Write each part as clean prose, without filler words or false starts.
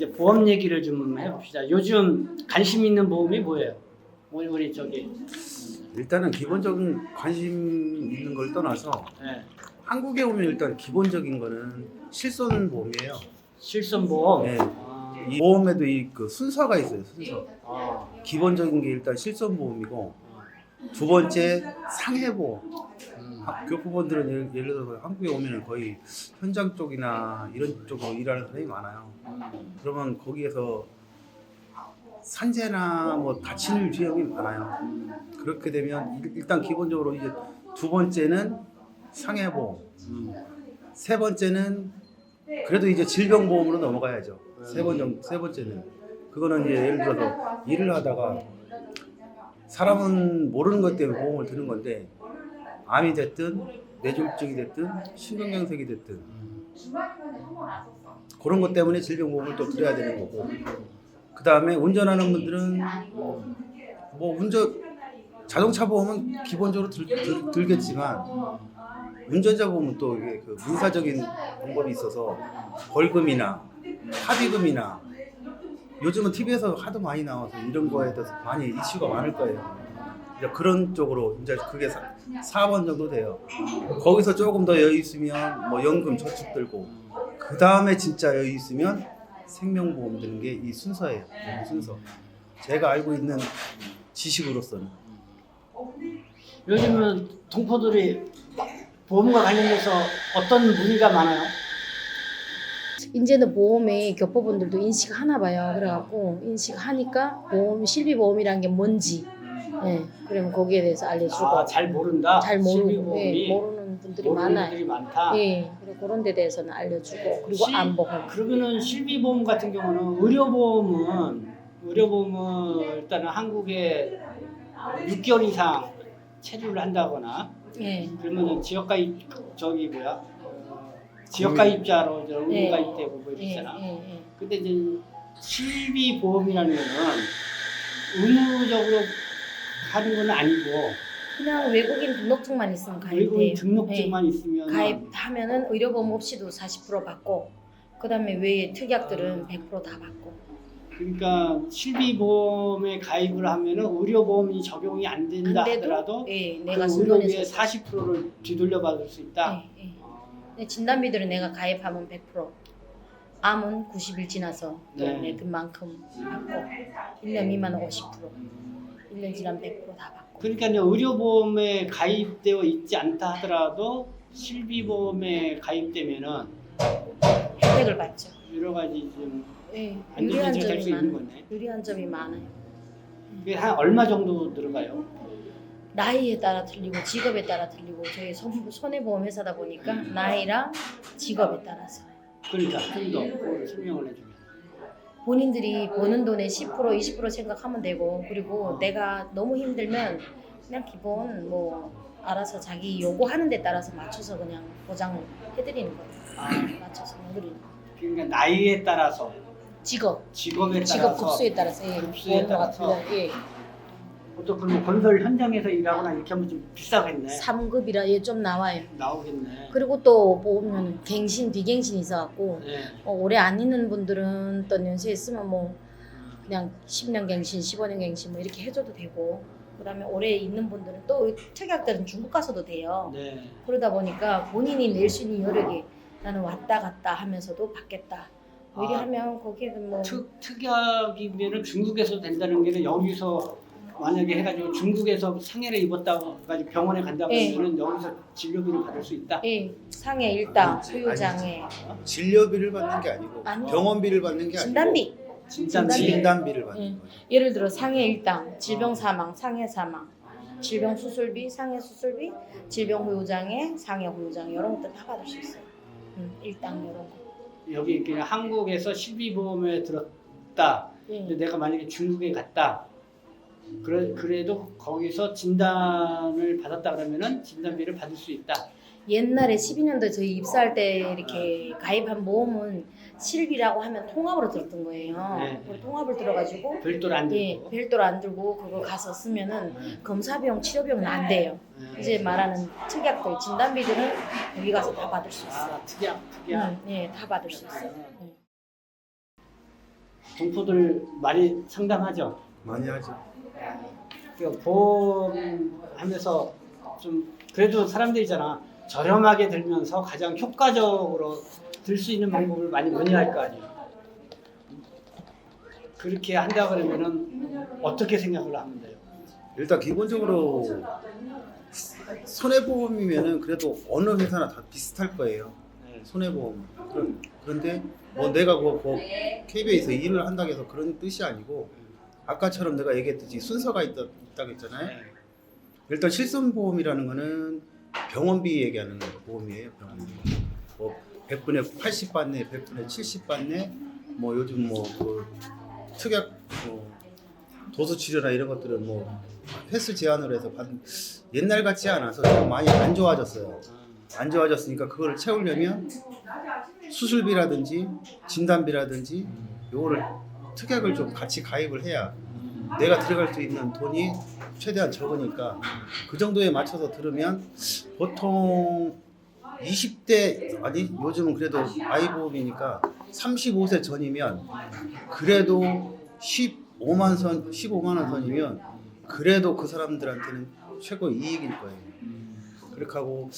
이제 보험 얘기를 좀 해봅시다. 요즘 관심 있는 보험이 뭐예요? 우리 저기. 일단은 기본적인 관심 있는 걸 떠나서 네. 한국에 오면 일단 기본적인 거는 실손 보험이에요. 실손보험. 네. 이 보험에도 그 순서가 있어요. 순서. 아, 기본적인 게 일단 실손 보험이고 두 번째 상해 보험. 교포분들은 예를 들어서 한국에 오면은 거의 현장 쪽이나 이런 쪽으로 일하는 사람이 많아요. 그러면 거기에서 산재나 뭐 다칠 위험이 많아요. 그렇게 되면 일단 기본적으로 이제 두 번째는 상해보험, 세 번째는 그래도 이제 질병보험으로 넘어가야죠. 세 번째는 그거는 이제 예를 들어서 일을 하다가 사람은 모르는 것 때문에 보험을 드는 건데 암이 됐든 뇌졸중이 됐든 심근경색이 됐든 그런 것 때문에 질병보험을 또 드려야 되는 거고 그 다음에 운전하는 분들은 뭐 자동차 보험은 기본적으로 들겠지만 운전자 보험은 또 이게 그 민사적인 방법이 있어서 벌금이나 합의금이나 요즘은 TV에서 하도 많이 나와서 이런 거에 대해서 많이 이슈가 많을 거예요. 이제 그런 쪽으로 이제 그게 4번 정도 돼요. 거기서 조금 더 여유 있으면 뭐 연금 저축 들고 그 다음에 진짜 여유 있으면 생명보험 드는 게 이 순서예요. 이 순서. 제가 알고 있는 지식으로서는. 요즘은 동포들이 보험과 관련해서 어떤 문의가 많아요? 이제는 보험에 교포분들도 인식하나 봐요. 그래갖고 인식하니까 보험 실비보험이란 게 뭔지, 예, 그러면 거기에 대해서 알려주고. 아, 잘 모른다. 잘 모르고, 실비보험이 예, 모르는 분들이 모르는 많아요. 분들이 많다. 예, 그리고 그런 데 대해서는 알려주고 그리고 안보험. 그러면은 실비보험 같은 경우는 의료보험은 일단은 한국에 6개월 이상 체류를 한다거나 예, 그러면은 지역가입자로 이제 네. 의무가입되고 뭐 예, 이러잖아. 예. 근데 이제 실비보험이라는 거는 의무적으로 하는 건 아니고 그냥 외국인 등록증만 있으면 가입돼요. 외국인 등록증만 예. 있으면 가입하면은 의료보험 없이도 40% 받고, 그 다음에 외에 특약들은 100% 다 받고. 그러니까 실비보험에 가입을 하면은 의료보험이 적용이 안 된다 안 돼도, 하더라도 예, 그 내가 의료비의 순번에서 40%를 뒤돌려 받을 수 있다. 예, 예. 근데 진단비들은 내가 가입하면 100%, 암은 90일 지나서 또 네. 내 그만큼 받고, 1년 미만은 50%, 1년 지나면 100%다 받고. 그러니까 이제 의료보험에 가입되어 있지 않다 하더라도 실비보험에 가입되면은 혜택을 받죠. 여러 가지 좀 예, 안전장치가 유리한 될 점이 수 있는 많아요. 거네. 유리한 점이 많아요. 그게 한 얼마 정도 들어가요? 나이에 따라 틀리고 직업에 따라 틀리고, 저희 손해보험 회사다 보니까 나이랑 직업에 따라서 그러니까 좀 더 그걸 설명을 해주면. 본인들이 버는 돈의 10% 20% 생각하면 되고, 그리고 내가 너무 힘들면 그냥 기본 뭐 알아서 자기 요구하는 데 따라서 맞춰서 그냥 보장을 해드리는 거예요. 맞춰서 해드리는 거예요. 그러니까 나이에 따라서 직업에 따라서 급수에 따라서, 예, 급수에 보험료가 따라서. 틀려요. 예. 보통 그럼 건설 현장에서 일하거나 이렇게 하면 좀 비싸겠네. 3급이라 예, 좀 나와요. 나오겠네. 그리고 또 보면 갱신 비갱신이 있어갖고, 네. 오래 안 있는 분들은 또 연세 있으면 뭐 그냥 10년 갱신, 15년 갱신 뭐 이렇게 해줘도 되고, 그다음에 오래 있는 분들은 또 특약들은 중국 가서도 돼요. 네. 그러다 보니까 본인이 낼 수 있는 여력이, 나는 왔다 갔다 하면서도 받겠다. 뭐 이래 아. 하면 거기에는 뭐 특약이면은 중국에서 된다는 게 여기서 만약에 해가지고 중국에서 상해를 입었다고 가지고 병원에 간다고 예. 하면은 여기서 진료비를 받을 수 있다. 예, 상해 일당, 아니지, 후유장애, 진료비를 받는 게 아니고 아니요. 병원비를 받는 게 아니고 진단비. 진단비를 받는 예. 거예요. 예를 들어 상해 일당, 질병 사망, 상해 사망, 질병 수술비, 상해 수술비, 질병 후유장애, 상해 후유장애 이런 것들 다 받을 수 있어요. 일당 이런 거. 여기 그냥 한국에서 실비보험에 들었다. 예. 근데 내가 만약에 중국에 갔다. 그래도 거기서 진단을 받았다 그러면은 진단비를 받을 수 있다. 옛날에 12년도에 저희 입사할 때 이렇게 가입한 보험은 실비라고 하면 통합으로 들었던 거예요. 네. 그걸 통합을 들어가지고, 별도로 안 들고. 예, 별도로 안 들고 그거 가서 쓰면은 검사 비용, 치료 비용은 안 돼요. 네. 이제 말하는 특약들, 진단비들은 여기 가서 다 받을 수 있어요. 아, 특약. 예, 다 받을 수 있어요. 예. 동포들 많이 상담하죠. 많이 하죠. 그 보험하면서 좀 그래도 사람들이잖아. 저렴하게 들면서 가장 효과적으로 들 수 있는 방법을 많이 문의할 거 아니에요. 그렇게 한다 그러면은 어떻게 생각을 하면 돼요? 일단 기본적으로 손해보험이면은 그래도 어느 회사나 다 비슷할 거예요. 네. 손해보험. 그런데 뭐 내가 뭐 KB에서 일을 한다고 해서 그런 뜻이 아니고 아까처럼 내가 얘기했듯이 순서가 있다고 했잖아요. 네. 일단 실손보험이라는 거는 병원비 얘기하는 보험이에요. 병원비. 뭐 100분에 80 받네, 100분에 70 받네. 뭐 요즘 그 특약 뭐 도수치료나 이런 것들은 뭐 횟수 제한으로 해서 받는 옛날 같지 않아서 좀 많이 안 좋아졌어요. 안 좋아졌으니까 그거를 채우려면 수술비라든지 진단비라든지 요거를 특약을 좀 같이 가입을 해야 내가 들어갈 수 있는 돈이 최대한 적으니까 그 정도에 맞춰서 들으면 보통 20대 아니 요즘은 그래도 아이보험이니까 35세 전이면 그래도 15만 원 선이면 그래도 그 사람들한테는 최고 이익일 거예요. 그렇게 하고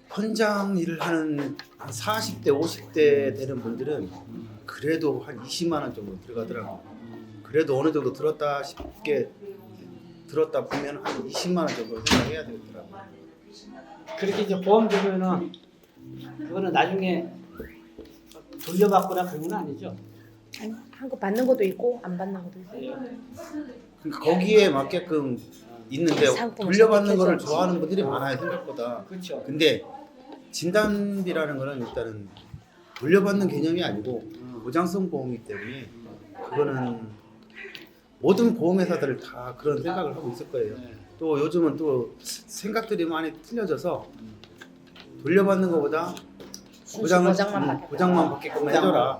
현장 일을 하는 한 40대 50대 되는 분들은 그래도 한 20만 원 정도 들어가더라고요. 그래도 어느 정도 들었다 보면 한 20만 원 정도 생각해야 되더라고요. 그렇게 이제 보험 들면은 그거는 나중에 돌려받거나 그런 건 아니죠. 아니, 한 거 받는 것도 있고 안 받는 것도 있고. 그러니까 거기에 맞게끔 있는데 상품을 돌려받는 선택해서. 거를 좋아하는 분들이 많아요 생각보다. 그렇죠. 근데 진단비라는 거는 일단은 돌려받는 개념이 아니고 보장성 보험이기 때문에 그거는 모든 보험회사들 다 그런 생각을 하고 있을 거예요. 네. 또 요즘은 또 생각들이 많이 틀려져서 돌려받는 것보다 보장만 받게끔 해줘라.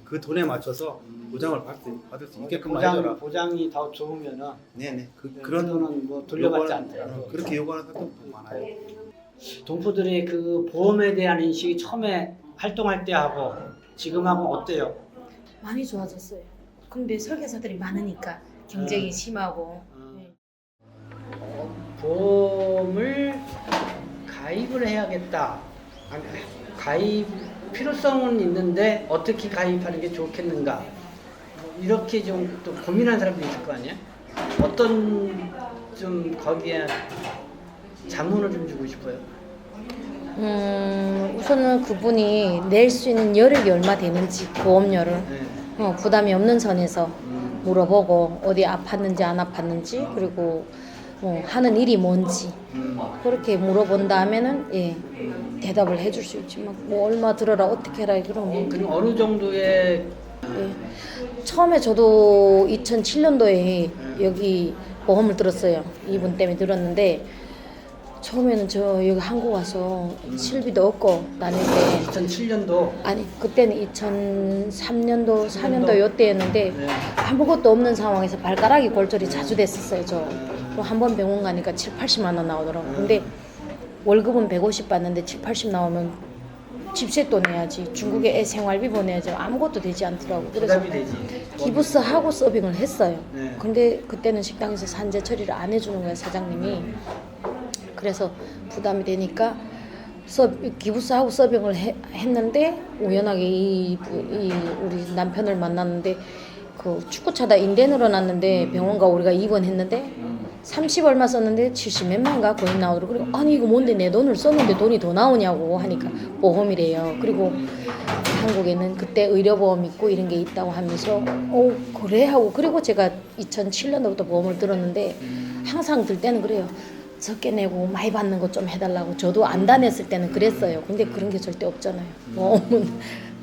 그 돈에 맞춰서 보장을 받을 수 있게끔 해줘라. 보장이 더 좋으면은 네네. 그런 그런 돈은 뭐 돌려받지 요구하는- 않더라도 그렇게 요구하는 사람도 많아요. 동포들의 그 보험에 대한 인식이 처음에 활동할 때 하고 지금하고 어때요? 많이 좋아졌어요. 근데 설계사들이 많으니까 경쟁이 심하고. 보험을 가입을 해야겠다. 아니, 가입 필요성은 있는데 어떻게 가입하는 게 좋겠는가? 이렇게 좀 또 고민하는 사람도 있을 거 아니야? 어떤 좀 거기에 자문을 좀 주고 싶어요. 우선은 그분이 낼 수 있는 여력이 얼마 되는지 보험료를 네. 부담이 없는 선에서 물어보고 어디 아팠는지 안 아팠는지 그리고 하는 일이 뭔지 그렇게 물어본 다음에는 예, 대답을 해줄 수 있지만 뭐 얼마 들어라 어떻게 해라 그러면 그럼 어느 정도의 예. 처음에 저도 2007년도에 여기 보험을 들었어요. 이분 때문에 들었는데 처음에는 저 여기 한국 와서 실비도 없고 다닐 때 2007년도 아니 그때는 2003년도 4년도 요때였는데 네. 아무것도 없는 상황에서 발가락이 골절이 자주 됐었어요. 저 한 번 병원 가니까 7, 80만 원 나오더라고요. 근데 월급은 150 받는데 7, 80 나오면 집세도 내야지 중국에 애 생활비 보내야지 아무것도 되지 않더라고요. 그래서 부담이 되지. 기부스 하고 서빙을 했어요. 네. 근데 그때는 식당에서 산재 처리를 안 해주는 거예요 사장님이. 그래서 부담이 되니까 기부스 하고 서빙을 했는데 우연하게 이 우리 남편을 만났는데 그 축구차다 인대 늘어났는데 병원가 우리가 입원했는데 30 얼마 썼는데 70 몇만가 거의 나오더라고. 그리고 아니 이거 뭔데 내 돈을 썼는데 돈이 더 나오냐고 하니까 보험이래요. 그리고 한국에는 그때 의료보험 있고 이런 게 있다고 하면서 그래 하고 그리고 제가 2007년도부터 보험을 들었는데 항상 들 때는 그래요. 적게 내고 많이 받는 거 좀 해달라고. 저도 안 다녔을 때는 그랬어요. 근데 그런 게 절대 없잖아요. 보험은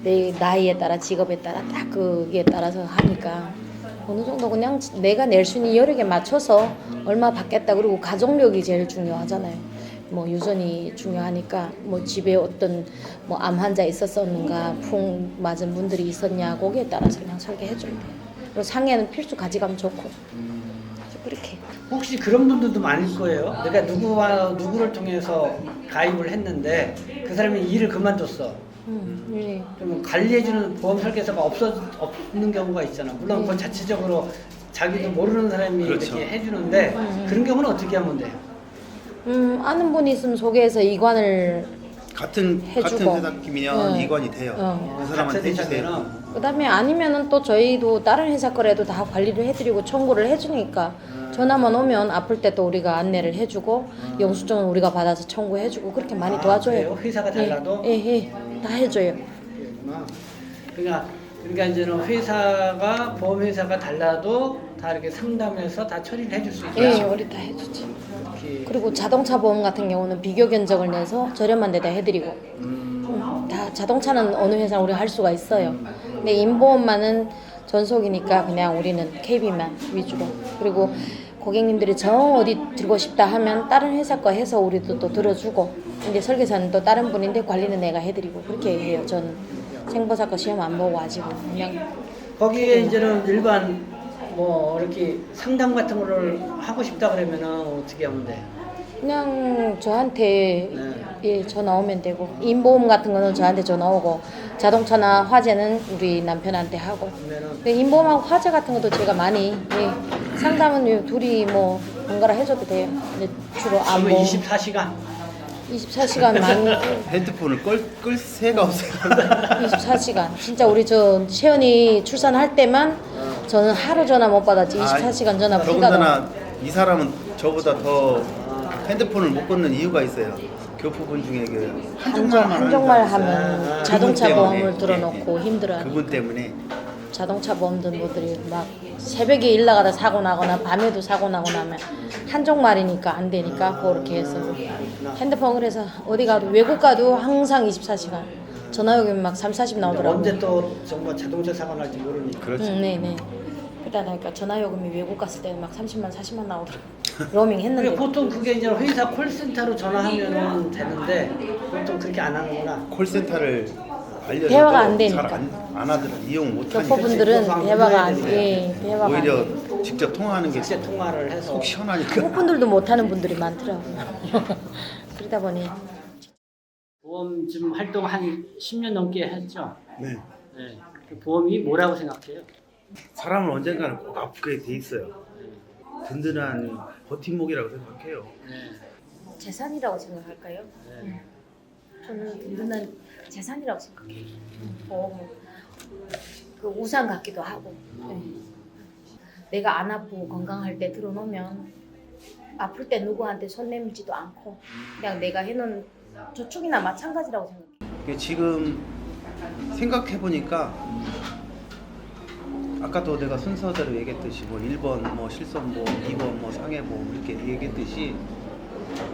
내 나이에 따라 직업에 따라 딱 그게 따라서 하니까 어느 정도 그냥 내가 낼 수 있는 여력에 맞춰서 얼마 받겠다. 그리고 가족력이 제일 중요하잖아요. 뭐 유전이 중요하니까 뭐 집에 어떤 뭐 암 환자 있었었는가 풍 맞은 분들이 있었냐 거기에 따라서 그냥 설계해 주면 돼요. 그리고 상해는 필수 가져가면 좋고 그렇게. 혹시 그런 분들도 많을 거예요. 내가 누구를 통해서 가입을 했는데 그 사람이 일을 그만뒀어. 예. 좀 관리해주는 보험 설계사가 없는 경우가 있잖아. 물론 그건 자체적으로 자기도 모르는 사람이 그렇죠. 이렇게 해주는데 그런 경우는 어떻게 하면 돼요? 아는 분이 있으면 소개해서 이관을 같은 해주고. 회사 끼면 응. 이관이 돼요. 어. 그 사람한테 같은 해주세요. 회사면은 그다음에 아니면은 또 저희도 다른 회사 거래도 다 관리를 해드리고 청구를 해주니까 전화만 오면 아플 때 또 우리가 안내를 해주고 영수증은 우리가 받아서 청구해주고 그렇게 많이 아, 도와줘요. 그래요? 회사가 달라도? 예, 다 해줘요. 그렇구나. 그러니까 이제는 회사가 보험 회사가 달라도 다 이렇게 상담해서 다 처리를 해줄 수 있게. 예, 우리 다 해주지. 이렇게. 그리고 자동차 보험 같은 경우는 비교 견적을 내서 저렴한 데다 해드리고 다 자동차는 어느 회사 우리가 할 수가 있어요. 근데 인보험만은 전속이니까 그냥 우리는 KB만 위주로. 그리고 고객님들이 정 어디 들고 싶다 하면 다른 회사 거 해서 우리도 또 들어주고 근데 설계사는 또 다른 분인데 관리는 내가 해드리고 그렇게 해요. 저는 생보사 거 시험 안 보고 아직은 그냥 거기에 이제는 일반 뭐 이렇게 상담 같은 거를 하고 싶다 그러면은 어떻게 하면 돼? 그냥 저한테 네. 예, 전화 오면 되고 인보험 같은 거는 저한테 전화 오고 자동차나 화재는 우리 남편한테 하고 그러면은 근데 인보험하고 화재 같은 것도 제가 많이 예, 상담은 둘이 뭐 번갈아 해줘도 돼요. 근데 주로 안 그러면 뭐 24시간 24시간 많이 핸드폰을 끌 새가 없어요. 24시간 진짜 우리 저 채연이 출산할 때만 저는 하루 전화 못 받았지 24시간 전화 피가 더군다나 이 사람은 저보다 더 핸드폰을 못 끊는 이유가 있어요. 교포분 중에 그 한정말 하는 사람 하면 있어요. 자동차 그분 때문에. 보험을 들어놓고 예, 예. 힘들어요. 그분 때문에 자동차 보험들 분들이 막 새벽에 일 나가다 사고 나거나 밤에도 사고 나고 나면 한정말이니까 안 되니까 그렇게 해서 핸드폰 그래서 어디 가도 외국 가도 항상 24시간 전화 오면 막 3, 40 나오더라고요. 언제 또 정말 자동차 사고 날지 모르니까. 그렇죠. 네네. 그러다 보니까 전화 요금이 외국 갔을 때는 막 30만, 40만 나오더라고요. 로밍 했는데. 그러니까 보통 그게 이제 회사 콜센터로 전화하면 되는데 보통 그렇게 안 하는구나. 콜센터를 알려줘도 대화가 안 되니까. 잘안 하더라. 이용 못 하니까. 교포분들은 그래서 대화가 안 그래야 돼. 대화가 안 오히려 돼. 직접 통화하는 게 실제 통화를 해서 속 시원하니까. 한국 분들도 못하는 분들이 많더라고요. 그러다 보니 보험 지금 활동 한 10년 넘게 했죠. 네. 네. 그 보험이 뭐라고 생각해요? 사람은 언젠가는 꼭 아프게 돼 있어요. 든든한 버팀목이라고 생각해요. 네. 재산이라고 생각할까요? 네. 저는 든든한 재산이라고 생각해요. 보험은 그 우산 같기도 하고. 네. 내가 안 아프고 건강할 때 들어놓으면 아플 때 누구한테 손 내밀지도 않고 그냥 내가 해놓은 저축이나 마찬가지라고 생각해요. 이게 지금 생각해 보니까 아까도 내가 순서대로 얘기했듯이 뭐 1번 뭐 실손보험, 2번 뭐 상해보험 이렇게 얘기했듯이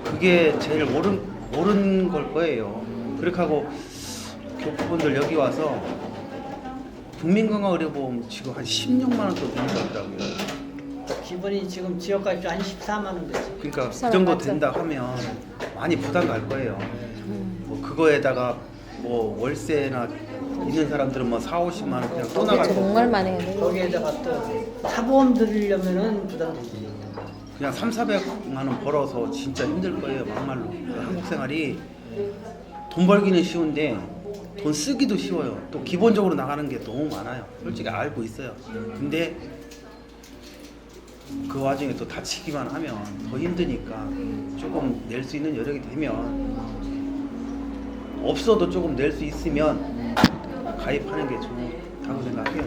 그게 제일 옳은 걸 거예요. 그렇게 하고 교포분들 여기 와서 국민건강의료보험 지금 한 16만 원 또 드는 것 같더라고요. 기본이 지금 지역가입자 한 14만 원 되지. 그러니까 그 14만 정도 맞죠? 된다 하면 많이 부담 갈 거예요. 뭐 그거에다가 뭐 월세나 있는 사람들은 뭐 4, 50만 원 그냥 또 나갈 거고 정말 많이 해요. 거기에다가 또 사보험 들으려면은 부담되지. 그냥 3, 400만 원 벌어서 진짜 힘들 거예요. 막말로. 한국 생활이 돈 벌기는 쉬운데 돈 쓰기도 쉬워요. 또 기본적으로 나가는 게 너무 많아요. 솔직히 알고 있어요. 근데 그 와중에 또 다치기만 하면 더 힘드니까 조금 낼 수 있는 여력이 되면 없어도 조금 낼 수 있으면 가입하는 게 좋다고 생각해요.